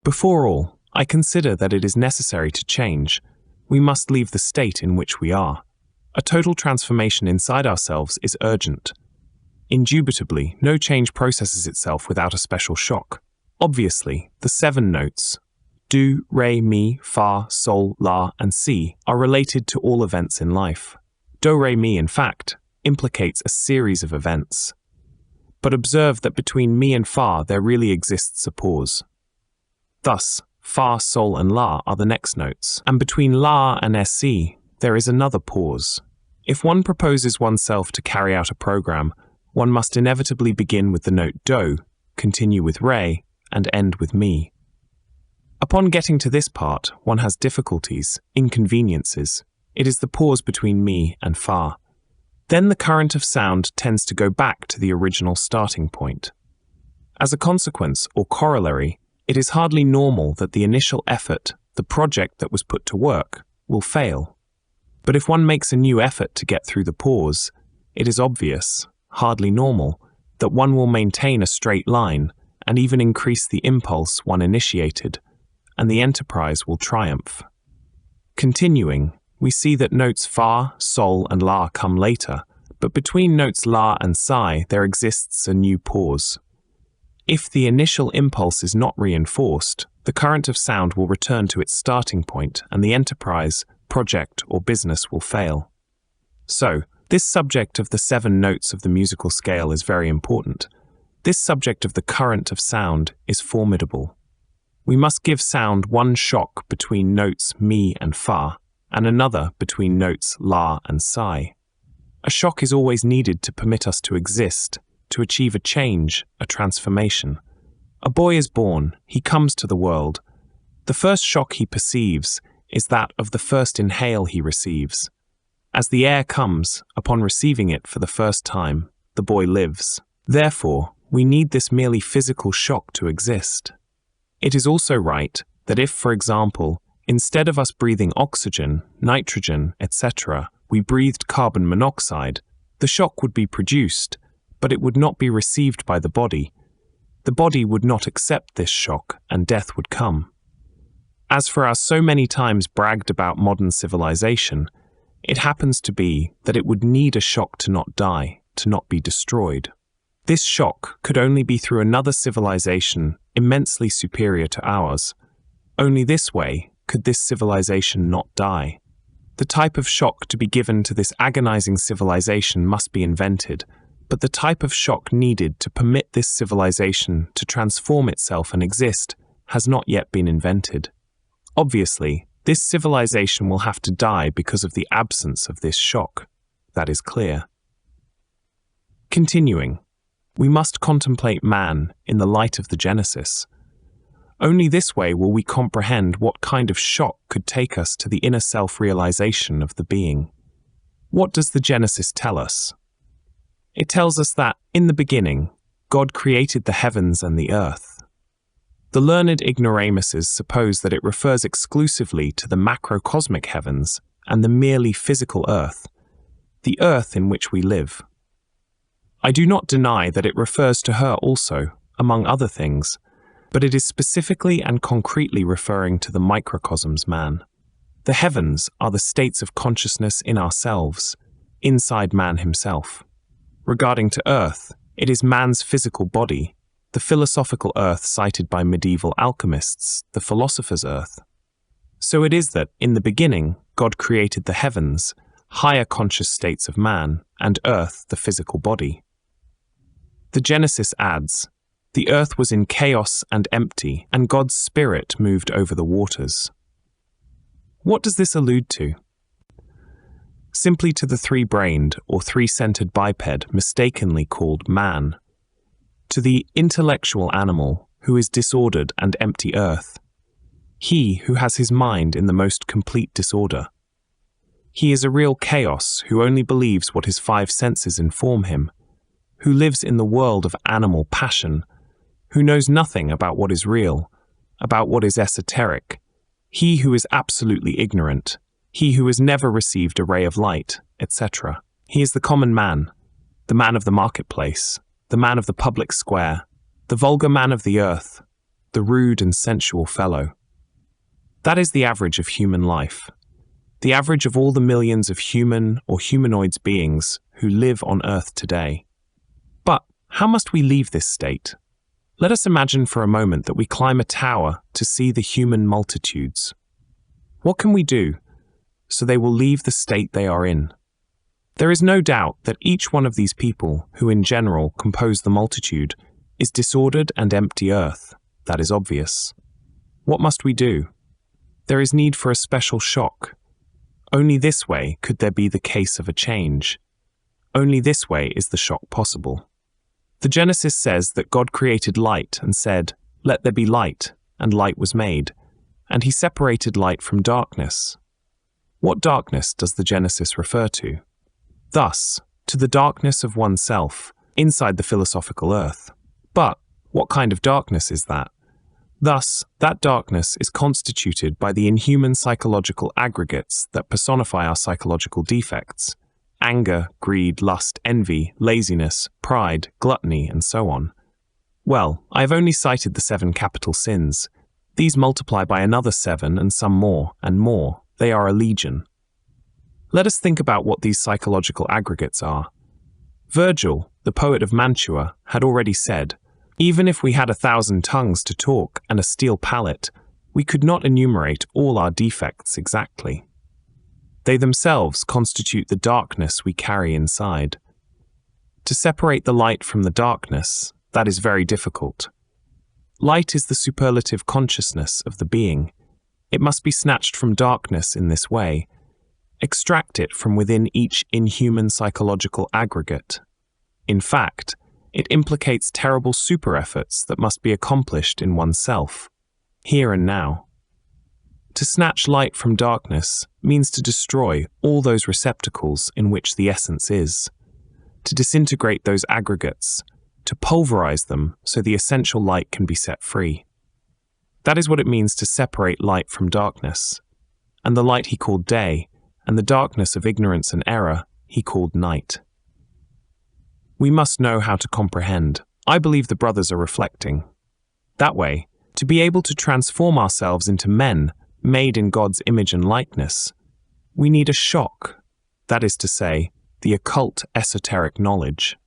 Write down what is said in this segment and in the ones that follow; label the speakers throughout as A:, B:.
A: Before all, I consider that it is necessary to change. We must leave the state in which we are. A total transformation inside ourselves is urgent. Indubitably, no change processes itself without a special shock. Obviously, the 7 notes, do, re, mi, fa, sol, la, and si, are related to all events in life. Do, re, mi, in fact, implicates a series of events. But observe that between mi and fa there really exists a pause. Thus, fa, sol, and la are the next notes, and between la and si there is another pause. If one proposes oneself to carry out a program, one must inevitably begin with the note do, continue with re, and end with mi. Upon getting to this part, one has difficulties, inconveniences. It is the pause between mi and fa. Then the current of sound tends to go back to the original starting point. As a consequence, or corollary, it is hardly normal that the initial effort, the project that was put to work, will fail. But if one makes a new effort to get through the pause, it is obvious, hardly normal, that one will maintain a straight line and even increase the impulse one initiated, and the enterprise will triumph. Continuing, we see that notes fa, sol, and la come later, but between notes la and si there exists a new pause. If the initial impulse is not reinforced, the current of sound will return to its starting point and the enterprise, project, or business will fail. So, this subject of the 7 notes of the musical scale is very important. This subject of the current of sound is formidable. We must give sound one shock between notes mi and fa, and another between notes la and si. A shock is always needed to permit us to exist, to achieve a change, a transformation. A boy is born, he comes to the world. The first shock he perceives is that of the first inhale he receives. As the air comes, upon receiving it for the first time, the boy lives. Therefore, we need this merely physical shock to exist. It is also right that if, for example, instead of us breathing oxygen, nitrogen, etc., we breathed carbon monoxide, the shock would be produced, but it would not be received by the body. The body would not accept this shock, and death would come. As for our so many times bragged about modern civilization, it happens to be that it would need a shock to not die, to not be destroyed. This shock could only be through another civilization immensely superior to ours. Only this way could this civilization not die. The type of shock to be given to this agonizing civilization must be invented, but the type of shock needed to permit this civilization to transform itself and exist has not yet been invented. Obviously, this civilization will have to die because of the absence of this shock. That is clear. Continuing, we must contemplate man in the light of the Genesis. Only this way will we comprehend what kind of shock could take us to the inner self-realization of the being. What does the Genesis tell us? It tells us that, in the beginning, God created the heavens and the earth. The learned ignoramuses suppose that it refers exclusively to the macrocosmic heavens and the merely physical earth, the earth in which we live. I do not deny that it refers to her also, among other things, but it is specifically and concretely referring to the microcosms man. The heavens are the states of consciousness in ourselves, inside man himself. Regarding to earth, it is man's physical body, the philosophical earth cited by medieval alchemists, the philosopher's earth. So it is that, in the beginning, God created the heavens, higher conscious states of man, and earth, the physical body. The Genesis adds, the earth was in chaos and empty, and God's Spirit moved over the waters. What does this allude to? Simply to the three-brained or three-centered biped mistakenly called man, to the intellectual animal who is disordered and empty earth, he who has his mind in the most complete disorder. He is a real chaos who only believes what his 5 senses inform him, who lives in the world of animal passion, who knows nothing about what is real, about what is esoteric, he who is absolutely ignorant, he who has never received a ray of light, etc. He is the common man, the man of the marketplace, the man of the public square, the vulgar man of the earth, the rude and sensual fellow. That is the average of human life, the average of all the millions of human or humanoids beings who live on Earth today. But how must we leave this state? Let us imagine for a moment that we climb a tower to see the human multitudes. What can we do so they will leave the state they are in? There is no doubt that each one of these people, who in general compose the multitude, is disordered and empty earth. That is obvious. What must we do? There is need for a special shock. Only this way could there be the case of a change. Only this way is the shock possible. The Genesis says that God created light and said, "Let there be light," and light was made, and he separated light from darkness. What darkness does the Genesis refer to? Thus, to the darkness of oneself, inside the philosophical earth. But what kind of darkness is that? Thus, that darkness is constituted by the inhuman psychological aggregates that personify our psychological defects: anger, greed, lust, envy, laziness, pride, gluttony, and so on. Well, I have only cited the 7 capital sins. These multiply by another 7 and some more, and more. They are a legion. Let us think about what these psychological aggregates are. Virgil, the poet of Mantua, had already said, "Even if we had 1,000 tongues to talk and a steel palate, we could not enumerate all our defects exactly." They themselves constitute the darkness we carry inside. To separate the light from the darkness, that is very difficult. Light is the superlative consciousness of the being. It must be snatched from darkness in this way. Extract it from within each inhuman psychological aggregate. In fact, it implicates terrible super-efforts that must be accomplished in oneself, here and now. To snatch light from darkness means to destroy all those receptacles in which the essence is, to disintegrate those aggregates, to pulverize them so the essential light can be set free. That is what it means to separate light from darkness, and the light he called day, and the darkness of ignorance and error he called night. We must know how to comprehend. I believe the brothers are reflecting. That way, to be able to transform ourselves into men made in God's image and likeness, we need a shock, that is to say, the occult esoteric knowledge.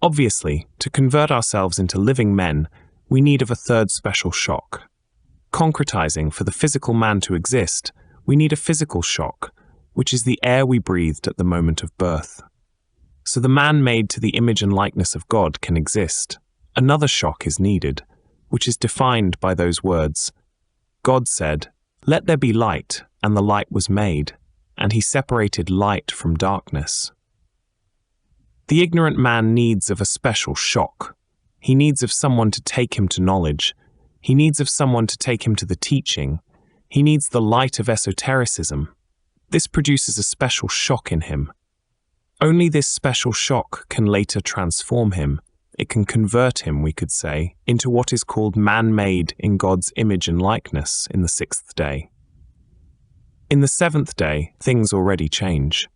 A: Obviously, to convert ourselves into living men, we need of a third special shock. Concretizing for the physical man to exist, we need a physical shock, which is the air we breathed at the moment of birth. So the man made to the image and likeness of God can exist. Another shock is needed, which is defined by those words. God said, "Let there be light," and the light was made, and he separated light from darkness. The ignorant man needs of a special shock. He needs of someone to take him to knowledge. He needs of someone to take him to the teaching. He needs the light of esotericism. This produces a special shock in him. Only this special shock can later transform him. It can convert him, we could say, into what is called man-made in God's image and likeness in the 6th day. In the 7th day, things already change.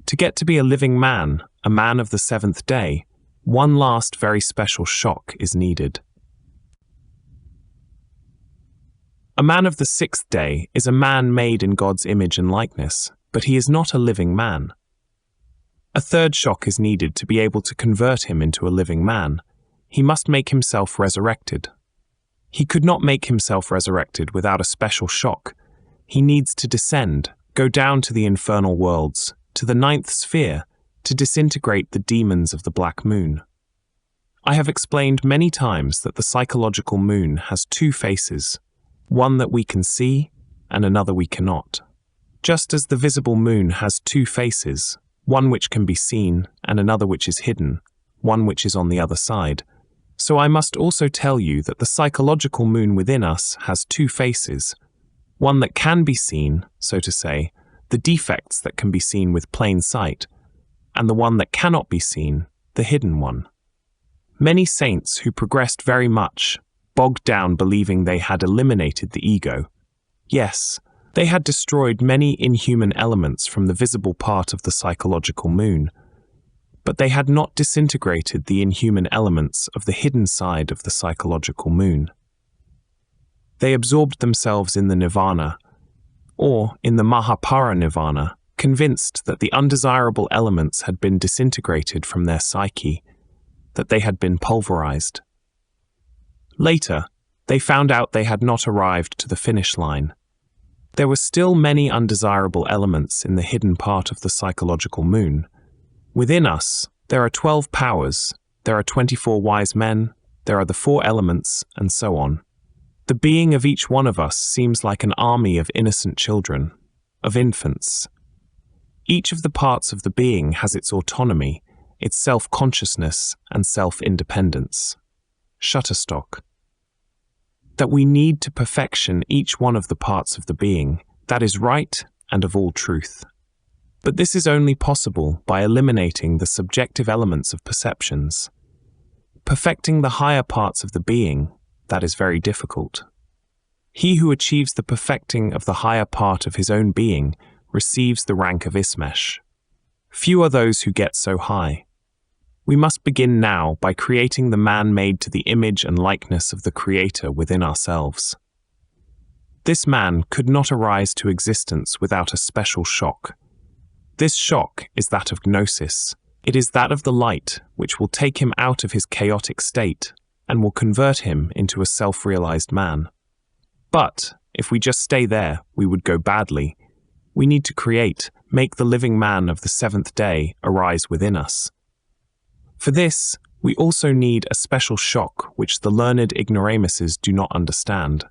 A: To get to be a living man, a man of the 7th day, one last very special shock is needed. A man of the 6th day is a man made in God's image and likeness, but he is not a living man. A third shock is needed to be able to convert him into a living man. He must make himself resurrected. He could not make himself resurrected without a special shock. He needs to descend, go down to the infernal worlds, to the 9th sphere, to disintegrate the demons of the black moon. I have explained many times that the psychological moon has 2 faces, one that we can see and another we cannot. Just as the visible moon has 2 faces, one which can be seen and another which is hidden, one which is on the other side. So I must also tell you that the psychological moon within us has 2 faces, one that can be seen, so to say, the defects that can be seen with plain sight, and the one that cannot be seen, the hidden one. Many saints who progressed very much, bogged down believing they had eliminated the ego. Yes, they had destroyed many inhuman elements from the visible part of the psychological moon, but they had not disintegrated the inhuman elements of the hidden side of the psychological moon. They absorbed themselves in the nirvana, or in the Mahaparinirvana, convinced that the undesirable elements had been disintegrated from their psyche, that they had been pulverized. Later, they found out they had not arrived to the finish line. There were still many undesirable elements in the hidden part of the psychological moon. Within us, there are 12 powers, there are 24 wise men, there are the 4 elements, and so on. The being of each one of us seems like an army of innocent children, of infants. Each of the parts of the being has its autonomy, its self-consciousness and self-independence. Shutterstock. That we need to perfection each one of the parts of the being, that is right and of all truth. But this is only possible by eliminating the subjective elements of perceptions. Perfecting the higher parts of the being, that is very difficult. He who achieves the perfecting of the higher part of his own being receives the rank of Ismesh. Few are those who get so high. We must begin now by creating the man made to the image and likeness of the Creator within ourselves. This man could not arise to existence without a special shock. This shock is that of gnosis. It is that of the light which will take him out of his chaotic state and will convert him into a self-realized man. But if we just stay there, we would go badly. We need to make the living man of the 7th day arise within us. For this, we also need a special shock which the learned ignoramuses do not understand.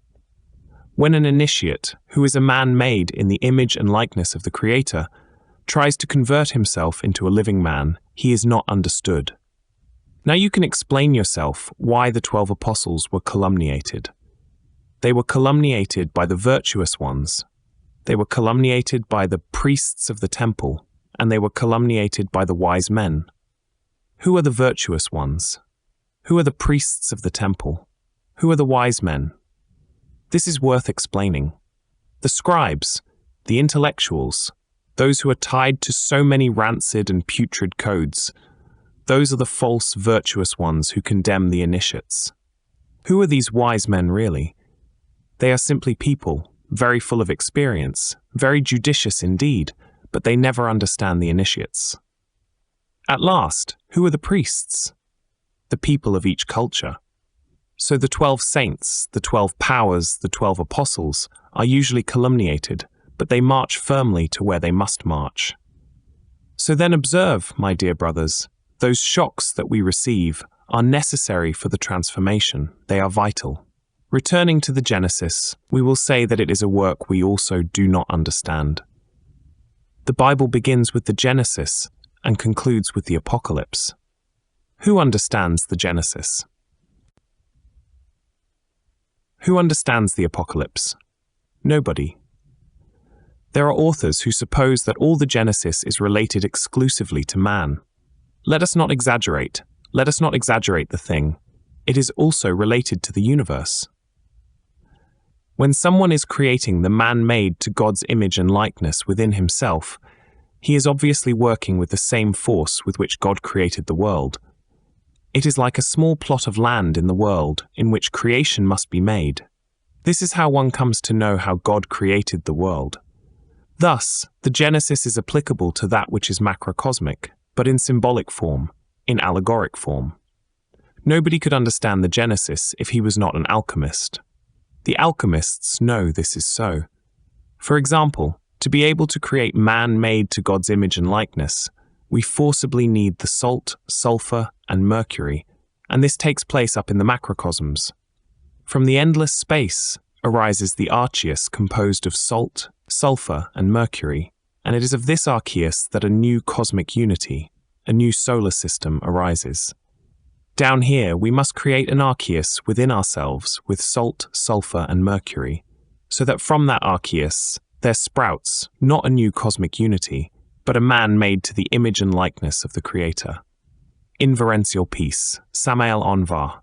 A: When an initiate, who is a man made in the image and likeness of the Creator, tries to convert himself into a living man, he is not understood. Now you can explain yourself why the 12 apostles were calumniated. They were calumniated by the virtuous ones. They were calumniated by the priests of the temple, and they were calumniated by the wise men. Who are the virtuous ones? Who are the priests of the temple? Who are the wise men? This is worth explaining. The scribes, the intellectuals, those who are tied to so many rancid and putrid codes, those are the false virtuous ones who condemn the initiates. Who are these wise men really? They are simply people, very full of experience, very judicious indeed, but they never understand the initiates. At last, who are the priests? The people of each culture. So the 12 saints, the 12 powers, the 12 apostles are usually calumniated, but they march firmly to where they must march. So then observe, my dear brothers, those shocks that we receive are necessary for the transformation. They are vital. Returning to the Genesis, we will say that it is a work we also do not understand. The Bible begins with the Genesis and concludes with the Apocalypse. Who understands the Genesis? Who understands the Apocalypse? Nobody. There are authors who suppose that all the Genesis is related exclusively to man. Let us not exaggerate. Let us not exaggerate the thing. It is also related to the universe. When someone is creating the man made to God's image and likeness within himself, he is obviously working with the same force with which God created the world. It is like a small plot of land in the world in which creation must be made. This is how one comes to know how God created the world. Thus, the Genesis is applicable to that which is macrocosmic, but in symbolic form, in allegoric form. Nobody could understand the Genesis if he was not an alchemist. The alchemists know this is so. For example, to be able to create man made to God's image and likeness, we forcibly need the salt, sulfur, and mercury, and this takes place up in the macrocosms. From the endless space arises the archeus composed of salt, sulfur, and mercury, and it is of this archeus that a new cosmic unity, a new solar system arises. Down here, we must create an archeus within ourselves with salt, sulfur, and mercury, so that from that archeus there sprouts not a new cosmic unity, but a man made to the image and likeness of the Creator. Inverential peace, Samael Aun Weor.